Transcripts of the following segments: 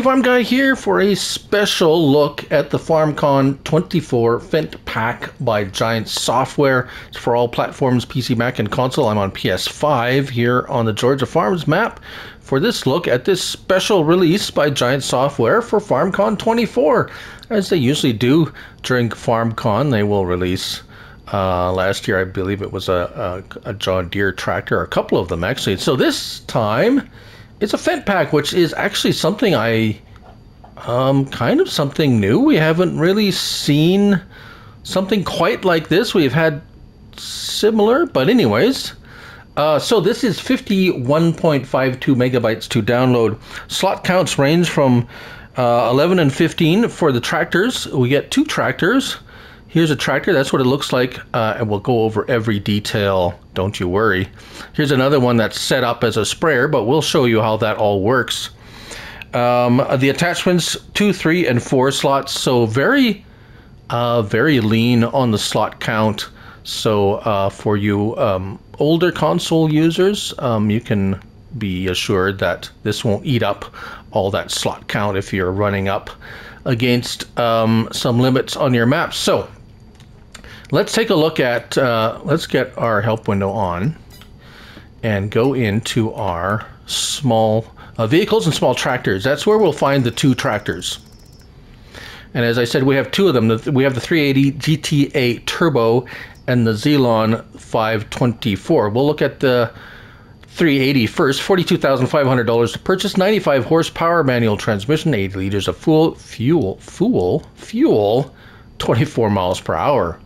Family Farm Guy here for a special look at the FarmCon24 Fendt pack by Giant Software. It's for all platforms, PC, Mac, and console. I'm on PS5 here on the Georgia Farms map for this look at this special release by Giant Software for FarmCon24. As they usually do during FarmCon, they will release last year, I believe it was a John Deere tractor, a couple of them actually. So this time, it's a Fendt pack, which is actually something kind of something new. We haven't really seen something quite like this. We've had similar, but anyways. So this is 51.52 megabytes to download. Slot counts range from 11 and 15 for the tractors. We get two tractors. Here's a tractor, that's what it looks like, and we'll go over every detail, don't you worry. Here's another one that's set up as a sprayer, but we'll show you how that all works. The attachments, 2, 3, and 4 slots, so very lean on the slot count. So for you older console users, you can be assured that this won't eat up all that slot count if you're running up against some limits on your maps. So let's take a look at, let's get our help window on and go into our small vehicles and small tractors. That's where we'll find the two tractors. And as I said, we have two of them. We have the 380 GTA Turbo and the Xelon 524. We'll look at the 380 first. $42,500 to purchase, 95 horsepower, manual transmission, 80 liters of fuel, 24 miles per hour.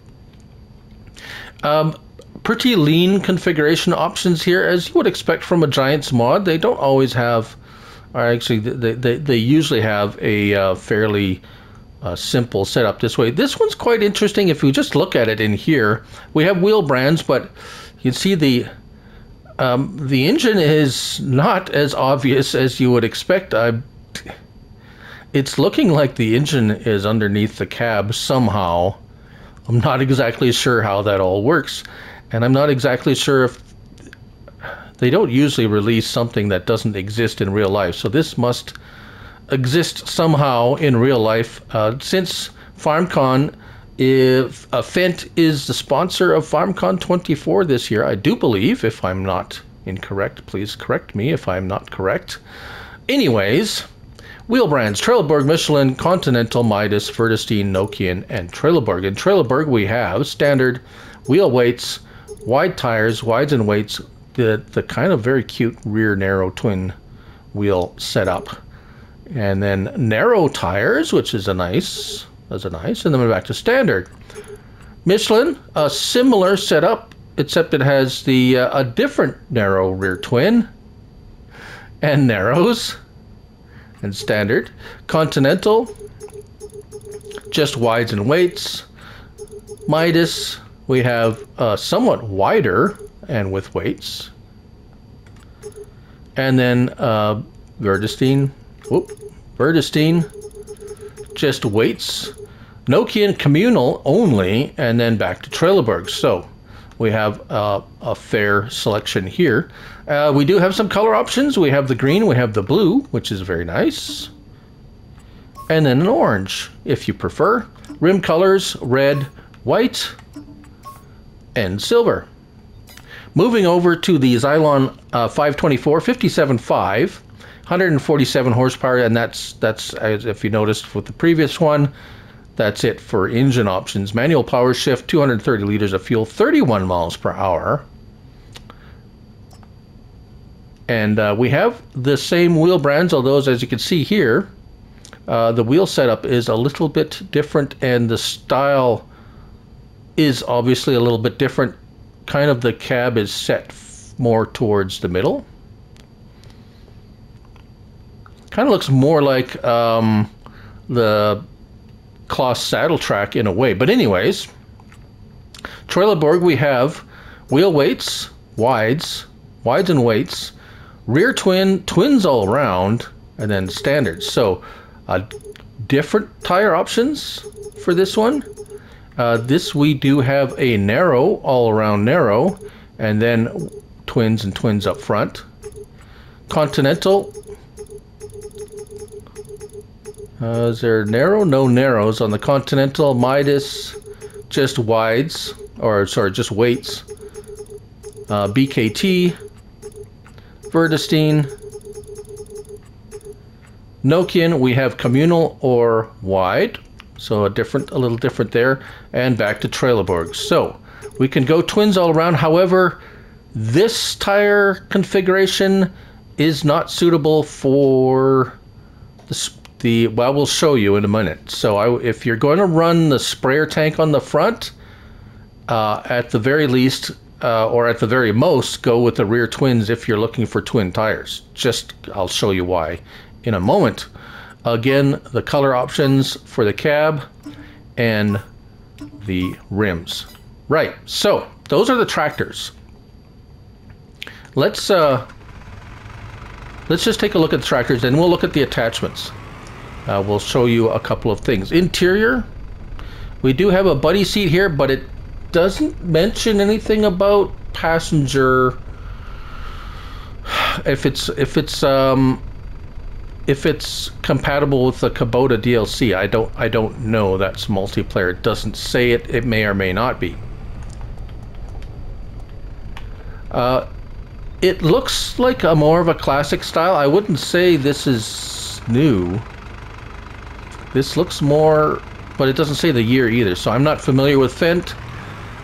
Pretty lean configuration options here, as you would expect from a Giants mod. They don't always have, or actually they usually have a fairly simple setup this way. This one's quite interesting. If you just look at it in here, we have wheel brands, but you can see the engine is not as obvious as you would expect. It's looking like the engine is underneath the cab somehow. I'm not exactly sure how that all works, and I'm not exactly sure if they don't usually release something that doesn't exist in real life. So this must exist somehow in real life. Since FarmCon, if Fendt is the sponsor of FarmCon24 this year, I do believe, if I'm not incorrect, please correct me if I'm not correct. Anyways, wheel brands, Trelleborg, Michelin, Continental, Midas, Vredestein, Nokian, and Trelleborg. In Trelleborg we have standard wheel weights, wide tires, wides and weights, the kind of very cute rear narrow twin wheel setup. And then narrow tires, which is nice, and then we're back to standard. Michelin, a similar setup, except it has the a different narrow rear twin and narrows and standard. Continental, just wides and weights. Midas, we have somewhat wider and with weights. And then Vredestein, just weights. Nokian communal only, and then back to Trelleborg. So we have a fair selection here. We do have some color options. We have the green, we have the blue, which is very nice, and then an orange if you prefer. Rim colors, red, white, and silver. Moving over to the Xelon 524, 57.5, 147 horsepower, and that's if you noticed with the previous one, that's it for engine options. Manual power shift, 230 liters of fuel, 31 miles per hour. And we have the same wheel brands, although as you can see here, the wheel setup is a little bit different, and the style is obviously a little bit different. Kind of the cab is set more towards the middle. Kind of looks more like the Kloss saddle track in a way. But anyways, Trelleborg, we have wheel weights, wides and weights, rear twins all around, and then standards. So different tire options for this one. This we do have a narrow, all around narrow, and then twins and twins up front. Continental, Is there narrow? No narrows. On the Continental, Midas, just wides, or sorry, just weights. BKT, Verdestein, Nokian, we have communal or wide, so a little different there, and back to Trelleborg. So we can go twins all around. However, this tire configuration is not suitable for well, we'll show you in a minute. So if you're going to run the sprayer tank on the front, at the very least, or at the very most, go with the rear twins if you're looking for twin tires. I'll show you why in a moment. Again, the color options for the cab and the rims. Right, so those are the tractors. Let's just take a look at the tractors, and we'll look at the attachments. We'll show you a couple of things. Interior, we do have a buddy seat here, but it doesn't mention anything about passenger. If it's compatible with the Kubota DLC, I don't know. That's multiplayer. It doesn't say it. It may or may not be. It looks like more of a classic style. I wouldn't say this is new. This looks more, but it doesn't say the year either. So I'm not familiar with Fendt.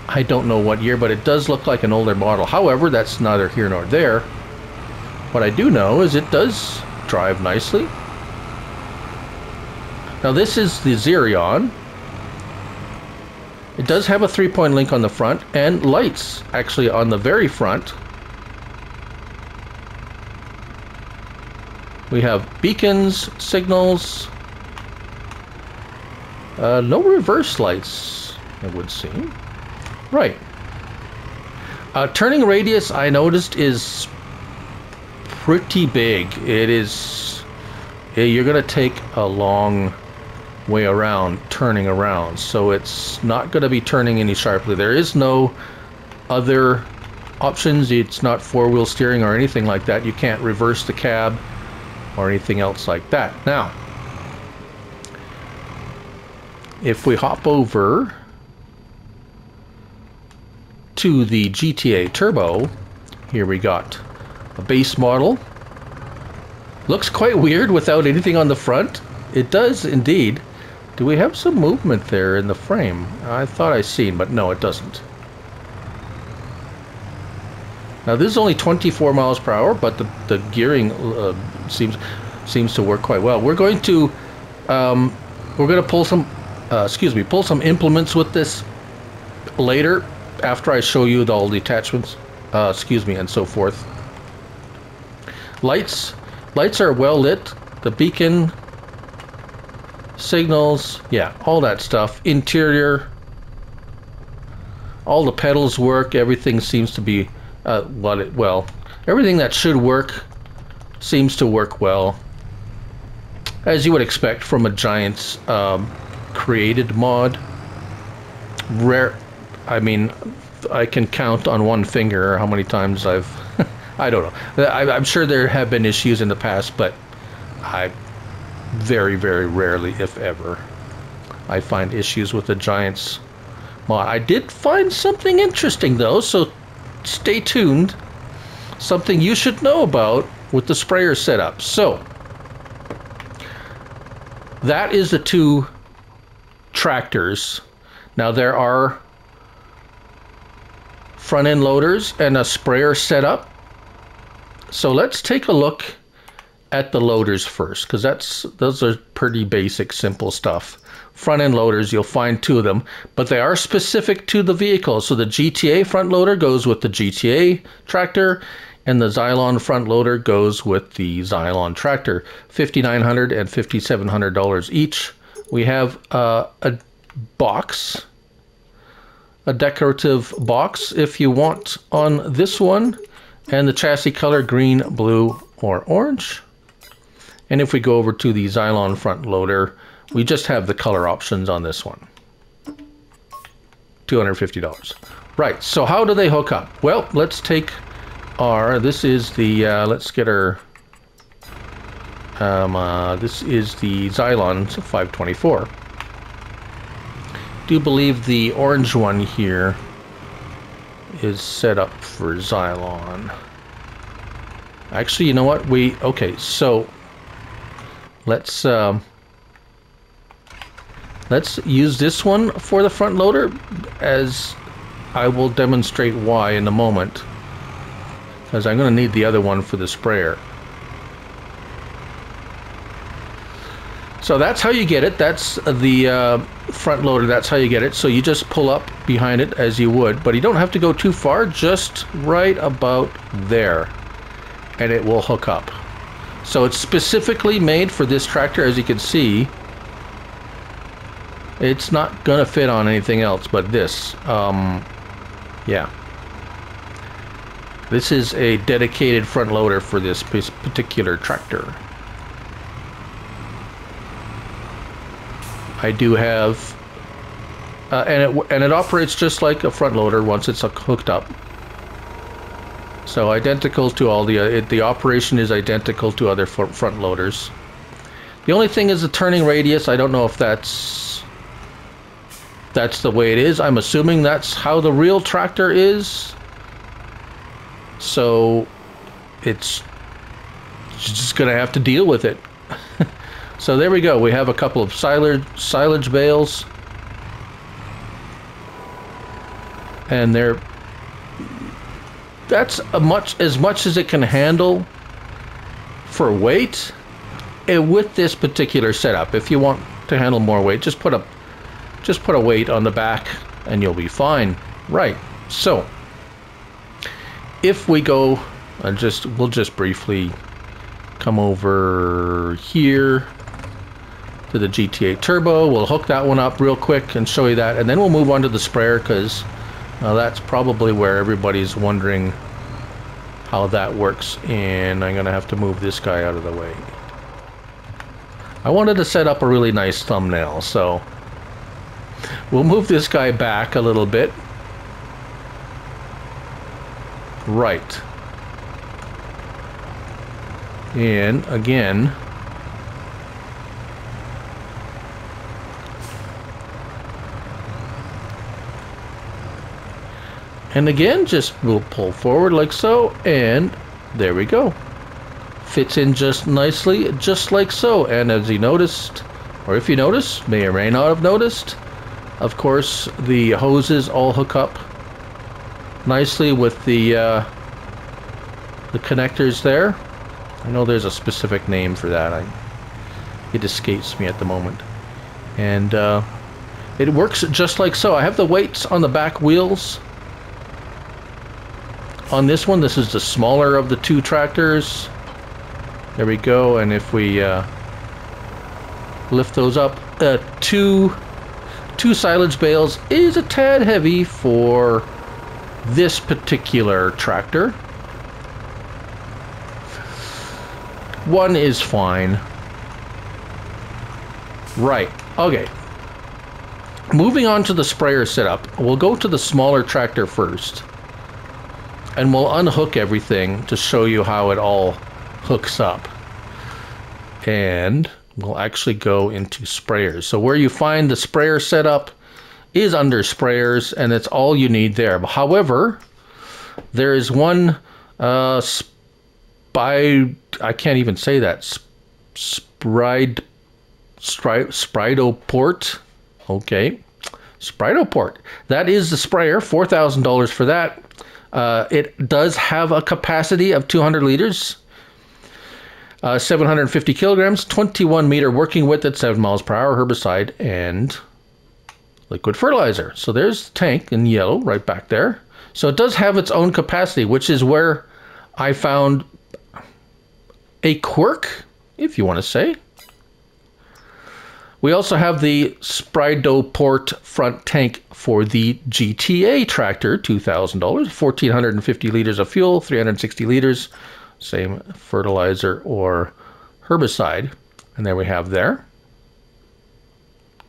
I don't know what year, but it does look like an older model. However, that's neither here nor there. What I do know is it does drive nicely. Now this is the Xerion. It does have a 3-point link on the front and lights actually on the very front. We have beacons, signals, no reverse lights, it would seem. Right. Turning radius, I noticed, is pretty big. It is. You're going to take a long way around turning around, so it's not going to be turning any sharply. There is no other options. It's not four-wheel steering or anything like that. You can't reverse the cab or anything else like that. Now, if we hop over to the GTA Turbo, here we got a base model. Looks quite weird without anything on the front. It does indeed. Do we have some movement there in the frame? I thought I seen, but no, it doesn't. Now this is only 24 miles per hour, but the gearing seems to work quite well. We're going to pull some pull some implements with this later after I show you all the attachments, and so forth. Lights are well lit. The beacon, signals, yeah, all that stuff. Interior, all the pedals work. Everything seems to be everything that should work seems to work well, as you would expect from a Giants created mod. Rare. I mean, I can count on one finger how many times I've I don't know. I'm sure there have been issues in the past, but I very, very rarely, if ever, I find issues with the Giants mod. I did find something interesting though, so stay tuned. Something you should know about with the sprayer setup. So that is the two tractors. Now there are front end loaders and a sprayer setup. So let's take a look at the loaders first, because those are pretty basic, simple stuff. Front end loaders, you'll find two of them, but they are specific to the vehicle. So the GTA front loader goes with the GTA tractor, and the Xylon front loader goes with the Xylon tractor. $5,900 and $5,700 each. We have a box, a decorative box if you want on this one, and the chassis color green, blue, or orange. And if we go over to the Xylon front loader, we just have the color options on this one. $250. Right, so how do they hook up? Well, let's take this is the, let's get our This is the Xylon 524. Do believe the orange one here is set up for Xylon. Actually, you know what? Okay, so let's use this one for the front loader, as I will demonstrate why in a moment, because I'm going to need the other one for the sprayer. So that's how you get it. That's the front loader. That's how you get it. So you just pull up behind it as you would, but you don't have to go too far, just right about there, and it will hook up. So it's specifically made for this tractor. As you can see, it's not gonna fit on anything else but this. Yeah, this is a dedicated front loader for this particular tractor. I do have, and it operates just like a front loader once it's hooked up. So identical to all the operation is identical to other front loaders. The only thing is the turning radius. I don't know if that's the way it is. I'm assuming that's how the real tractor is. So it's just gonna have to deal with it. So there we go. We have a couple of silage bales, and that's as much as it can handle for weight. With this particular setup, if you want to handle more weight, just put a weight on the back, and you'll be fine. Right. So if we go, we'll just briefly come over here to the GT8 Turbo. We'll hook that one up real quick and show you that, and then we'll move on to the sprayer, because that's probably where everybody's wondering how that works. And I'm gonna have to move this guy out of the way. I wanted to set up a really nice thumbnail, so we'll move this guy back a little bit. Right. And again, just we'll pull forward like so, and there we go. Fits in just nicely, just like so. And as you noticed, or if you notice, may or may not have noticed, of course the hoses all hook up nicely with the connectors there. I know there's a specific name for that. It escapes me at the moment. And it works just like so. I have the weights on the back wheels. On this one, this is the smaller of the two tractors. There we go. And if we lift those up, two silage bales is a tad heavy for this particular tractor. One is fine. Right. Okay. Moving on to the sprayer setup, we'll go to the smaller tractor first, and we'll unhook everything to show you how it all hooks up. And we'll actually go into sprayers. So where you find the sprayer setup is under sprayers, and it's all you need there. However, there is one I can't even say that. Spridoport. Okay. Spridoport. That is the sprayer. $4,000 for that. It does have a capacity of 200 liters. 750 kilograms. 21 meter working width at 7 miles per hour. Herbicide and liquid fertilizer. So there's the tank in yellow right back there. So it does have its own capacity, which is where I found a quirk, if you want to say. We also have the Spridoport front tank for the GTA tractor, $2,000, 1,450 liters of fuel, 360 liters, same fertilizer or herbicide. And there we have there.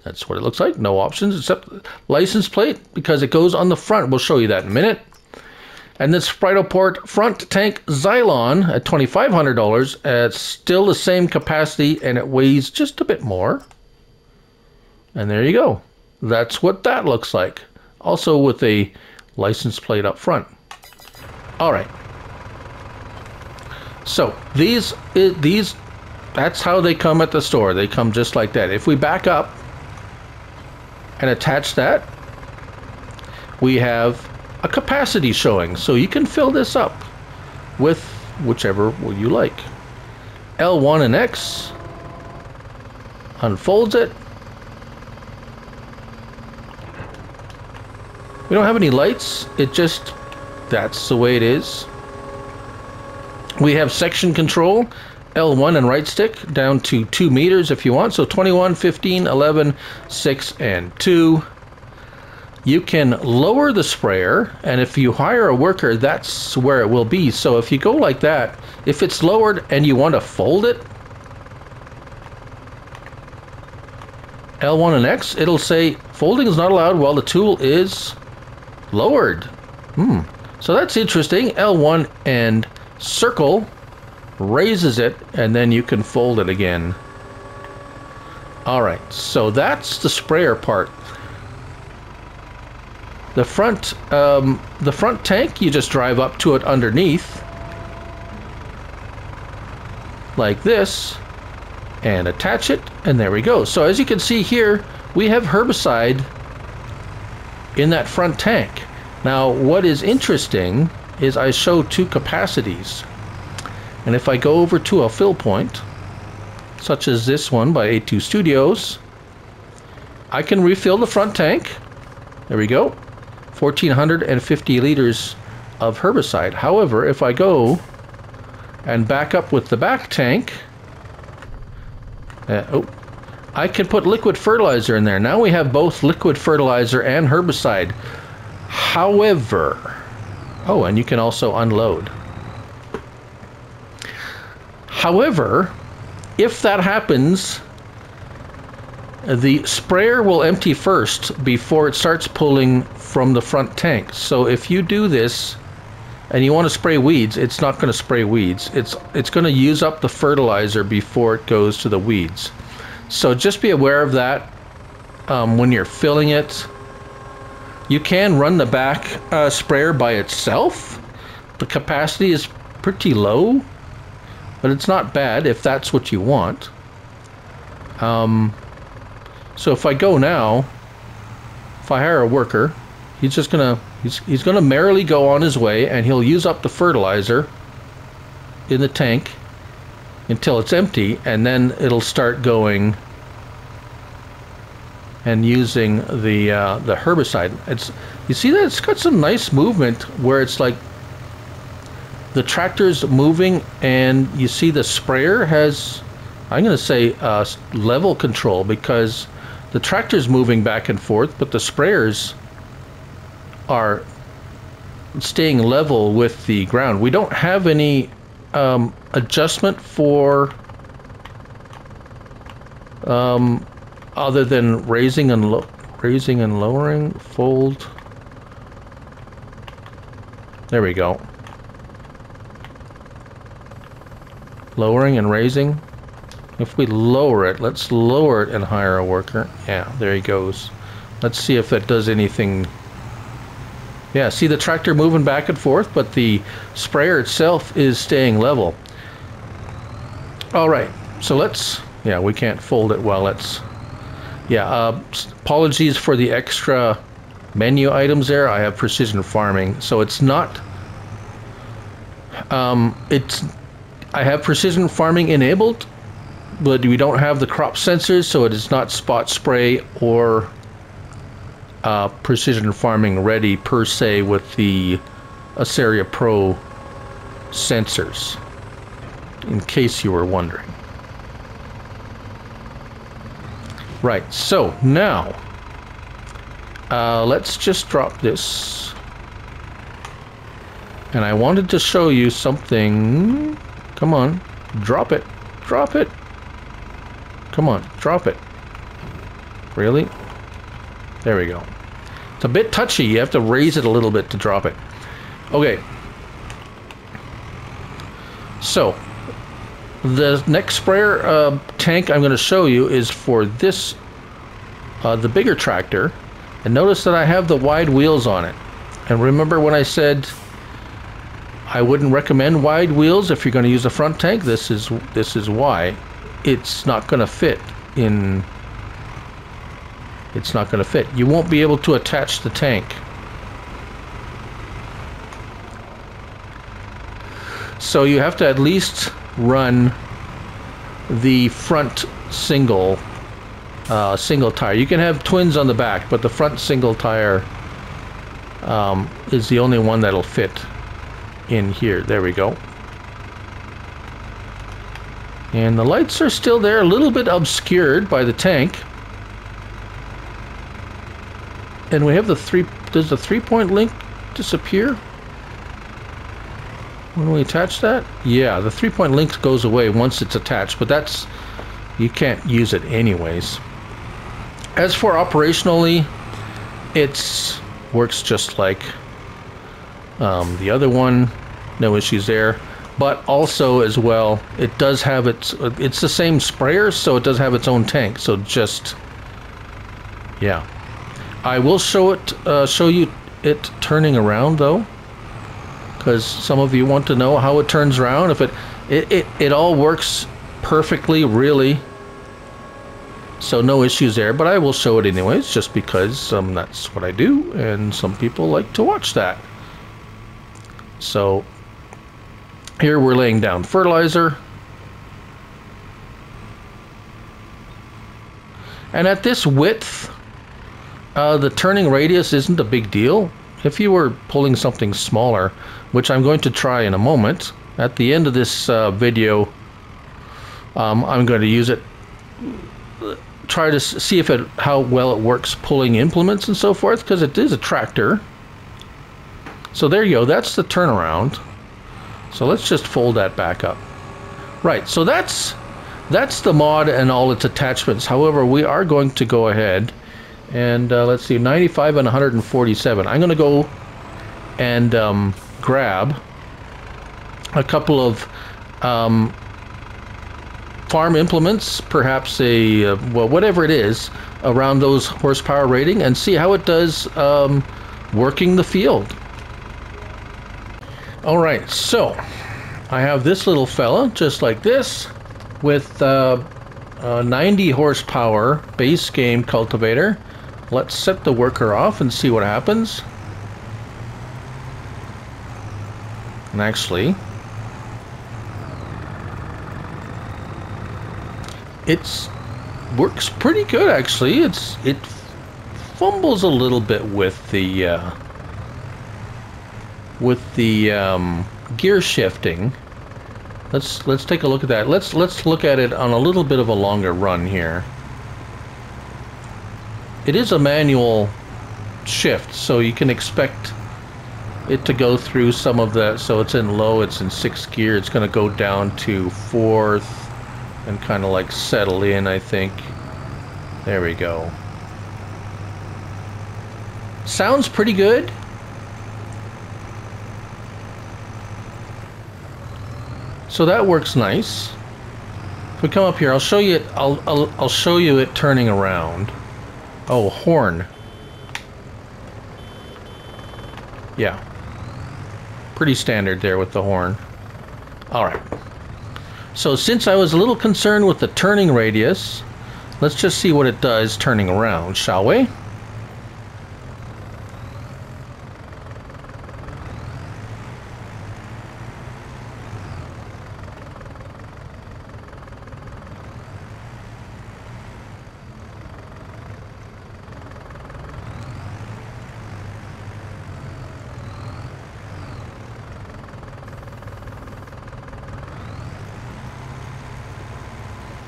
That's what it looks like. No options except license plate, because it goes on the front. We'll show you that in a minute. And this Spritoport front tank Xylon at $2,500. It's still the same capacity and it weighs just a bit more. And there you go. That's what that looks like. Also with a license plate up front. All right. So these, that's how they come at the store. They come just like that. If we back up and attach that, we have a capacity showing. So you can fill this up with whichever you like. L1 and X. Unfolds it. We don't have any lights. It just, that's the way it is. We have section control, L1 and right stick, down to 2 meters if you want. So 21, 15, 11, 6, and 2. You can lower the sprayer, and if you hire a worker, that's where it will be. So if you go like that, if it's lowered and you want to fold it, L1 and X, it'll say folding is not allowed while the tool is lowered. So that's interesting. L1 and circle raises it, and then you can fold it again. All right, so that's the sprayer part. The front tank, you just drive up to it underneath like this and attach it, and there we go. So as you can see here, we have herbicide in that front tank. Now what is interesting is I show 2 capacities, and if I go over to a fill point such as this one by A2 Studios, I can refill the front tank. There we go, 1,450 liters of herbicide. However, if I go and back up with the back tank, I can put liquid fertilizer in there. Now we have both liquid fertilizer and herbicide. However, oh, and you can also unload. However, if that happens, the sprayer will empty first before it starts pulling from the front tank. So if you do this and you want to spray weeds, it's not going to spray weeds. It's going to use up the fertilizer before it goes to the weeds. So just be aware of that when you're filling it. You can run the back sprayer by itself. The capacity is pretty low, but it's not bad if that's what you want. So if I go now, if I hire a worker, he's just gonna he's gonna merrily go on his way, and he'll use up the fertilizer in the tank until it's empty, and then it'll start going and using the herbicide. You see that it's got some nice movement where it's like the tractor's moving, and you see the sprayer has, I'm going to say, level control, because the tractor's moving back and forth, but the sprayers are staying level with the ground. We don't have any adjustment for other than raising and lowering, fold. There we go. Lowering and raising. If we lower it, let's lower it and hire a worker. Yeah, there he goes. Let's see if that does anything. Yeah, see the tractor moving back and forth, but the sprayer itself is staying level. All right, so let's, yeah, we can't fold it while it's, yeah, apologies for the extra menu items there. I have precision farming, so it's not, I have precision farming enabled, but we don't have the crop sensors, so it is not spot spray or precision farming ready per se with the Aceria Pro sensors, in case you were wondering. Right, so now let's just drop this, and I wanted to show you something. Come on, drop it, drop it. Come on, drop it. Really? There we go. It's a bit touchy. You have to raise it a little bit to drop it. Okay. So, the next sprayer tank I'm going to show you is for this, the bigger tractor. And notice that I have the wide wheels on it. And remember when I said I wouldn't recommend wide wheels if you're going to use a front tank? This is why. It's not going to fit in... It's not going to fit. You won't be able to attach the tank. So you have to at least run the front single tire. You can have twins on the back, but the front single tire is the only one that'll fit in here. There we go. And the lights are still there, a little bit obscured by the tank. And we have the does the 3-point link disappear when we attach that? Yeah, the 3-point link goes away once it's attached, but that's, you can't use it anyways. As for operationally, it works just like the other one, no issues there. But also as well, it does have it's the same sprayer, so it does have its own tank. So just, yeah. I will show you it turning around though, because some of you want to know how it turns around. If it all works perfectly, really. So no issues there, but I will show it anyways, just because that's what I do, and some people like to watch that. So here we're laying down fertilizer. And at this width, the turning radius isn't a big deal. If you were pulling something smaller, which I'm going to try in a moment, at the end of this video, I'm going to use it, try to see how well it works pulling implements and so forth, because it is a tractor. So there you go, that's the turnaround. So let's just fold that back up. Right, so that's the mod and all its attachments. However, we are going to go ahead and let's see, 95 and 147. I'm going to go and grab a couple of farm implements, perhaps a well, whatever it is, around those horsepower rating, and see how it does working the field. All right, so I have this little fella just like this with 90 horsepower base game cultivator. Let's set the worker off and see what happens. And actually, it works pretty good. Actually, it fumbles a little bit with the gear shifting. Let's take a look at that. Let's look at it on a little bit of a longer run here. It is a manual shift, so you can expect it to go through some of the, so it's in low, it's in 6th gear, it's going to go down to 4th and kind of like settle in, I think. There we go. Sounds pretty good. So that works nice. If we come up here, I'll show you it. I'll show you it turning around. Oh, horn. Yeah. Pretty standard there with the horn. Alright. So since I was a little concerned with the turning radius, let's just see what it does turning around, shall we?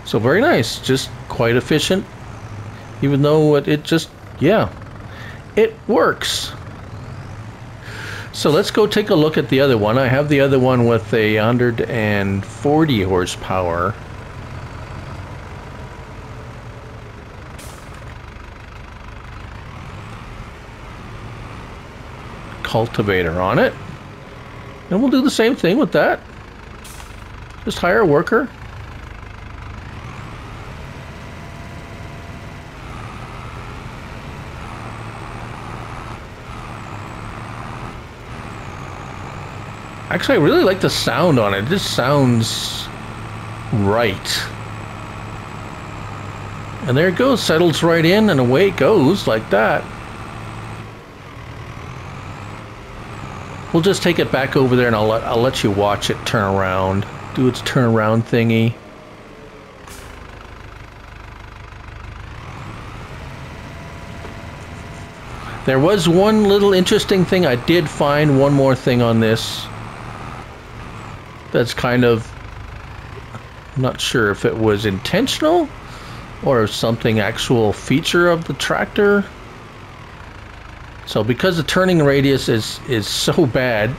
So very nice, just quite efficient, even though it just, yeah, it works. So let's go take a look at the other one. I have the other one with a 140 horsepower. Cultivator on it. And we'll do the same thing with that. Just hire a worker. Actually, I really like the sound on it. It just sounds right. And there it goes, settles right in, and away it goes like that. We'll just take it back over there, and I'll let you watch it turn around, do its turnaround thingy. There was one little interesting thing. I did find one more thing on this. That's kind of, I'm not sure if it was intentional or something actual feature of the tractor. So because the turning radius is so bad,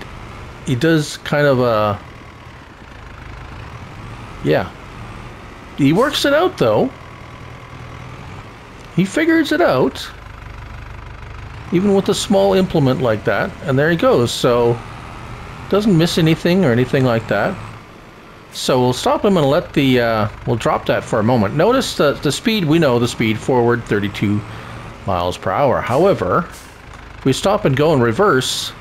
he does kind of a, yeah. He works it out though. He figures it out. Even with a small implement like that. And there he goes. So doesn't miss anything or anything like that. So we'll stop him and let the, we'll drop that for a moment. Notice the speed, we know the speed forward 32 miles per hour. However, if we stop and go in reverse,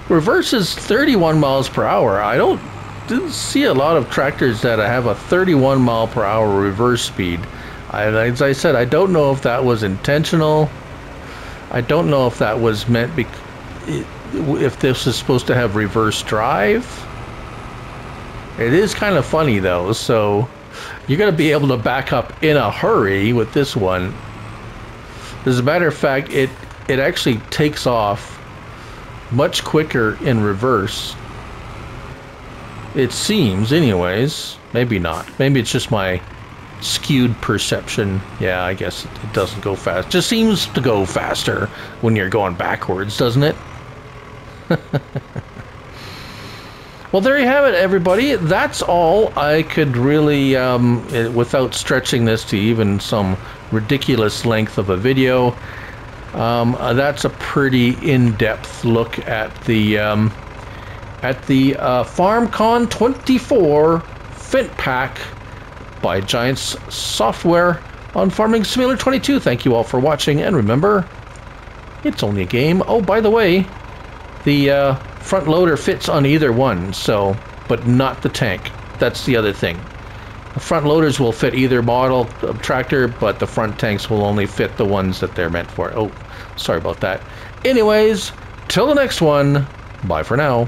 reverse is 31 miles per hour. I didn't see a lot of tractors that have a 31 mile per hour reverse speed. As I said, I don't know if that was intentional. I don't know if that was meant if this is supposed to have reverse drive. It is kind of funny though, so you're going to be able to back up in a hurry with this one. As a matter of fact, it actually takes off much quicker in reverse. It seems, anyways. Maybe not. Maybe it's just my skewed perception. Yeah, I guess it doesn't go fast. Just seems to go faster when you're going backwards, doesn't it? Well, there you have it, everybody. That's all I could really, without stretching this to even some ridiculous length of a video. That's a pretty in-depth look at the FarmCon24 Fendt Pack by Giants Software on Farming Simulator 22. Thank you all for watching, and remember, it's only a game. Oh, by the way, the front loader fits on either one, so, but not the tank. That's the other thing. The front loaders will fit either model of tractor, but the front tanks will only fit the ones that they're meant for. Oh, sorry about that. Anyways, till the next one, bye for now.